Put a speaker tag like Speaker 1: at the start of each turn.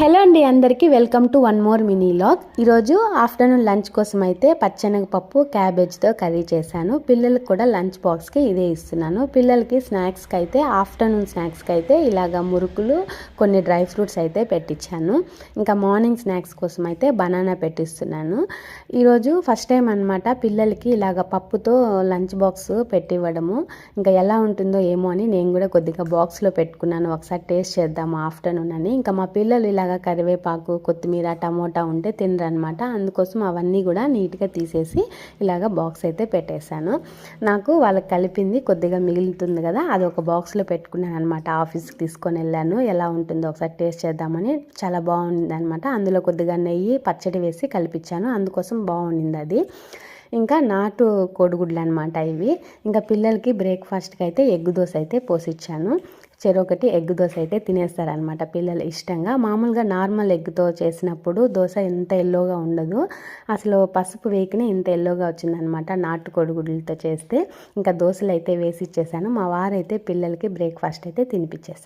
Speaker 1: Hello అండి, అందరికీ welcome to one more mini log. ఈరోజు ఆఫ్టర్నూన్ లంచ్ కోసం అయితే పచ్చెనగపప్పు క్యాబేజ్తో కర్రీ చేశాను. పిల్లలకు కూడా లంచ్ బాక్స్కి ఇదే ఇస్తున్నాను. పిల్లలకి స్నాక్స్కి అయితే ఆఫ్టర్నూన్ స్నాక్స్కి అయితే ఇలాగ మురుకులు కొన్ని డ్రై ఫ్రూట్స్ అయితే పెట్టించాను. ఇంకా మార్నింగ్ స్నాక్స్ కోసం అయితే బనానా పెట్టిస్తున్నాను. ఈరోజు ఫస్ట్ టైం అనమాట పిల్లలకి ఇలాగ పప్పుతో లంచ్ బాక్స్ పెట్టివ్వడము. ఇంకా ఎలా ఉంటుందో ఏమో అని నేను కూడా కొద్దిగా బాక్స్లో పెట్టుకున్నాను, ఒకసారి టేస్ట్ చేద్దాము ఆఫ్టర్నూన్ అని. ఇంకా మా పిల్లలు ఇలాగ కరివేపాకు, కొత్తిమీర, టమోటా ఉంటే తినరనమాట. అందుకోసం అవన్నీ కూడా నీట్గా తీసేసి ఇలాగ బాక్స్ అయితే పెట్టేశాను. నాకు వాళ్ళకి కలిపింది కొద్దిగా మిగులుతుంది కదా, అది ఒక బాక్స్లో పెట్టుకున్నాను అనమాట. ఆఫీస్కి తీసుకొని వెళ్ళాను. ఎలా ఉంటుందో ఒకసారి టేస్ట్ చేద్దామని. చాలా బాగుంది అనమాట. అందులో కొద్దిగా నెయ్యి, పచ్చడి వేసి కలిపించాను, అందుకోసం బాగుండింది అది. ఇంకా నాటు కోడిగుడ్లు అనమాట ఇవి. ఇంకా పిల్లలకి బ్రేక్ఫాస్ట్కి అయితే ఎగ్ దోశ అయితే పోసిచ్చాను. చెరొకటి ఎగ్ దోశ అయితే తినేస్తారనమాట పిల్లలు ఇష్టంగా. మామూలుగా నార్మల్ ఎగ్తో చేసినప్పుడు దోశ ఇంత ఎల్లోగా ఉండదు, అసలు పసుపు వేయకనే ఇంత ఎల్లోగా వచ్చిందనమాట నాటు కోడిగుడ్లతో చేస్తే. ఇంకా దోశలు అయితే వేసి ఇచ్చేసాను. మా వారైతే పిల్లలకి బ్రేక్ఫాస్ట్ అయితే తినిపించేశారు.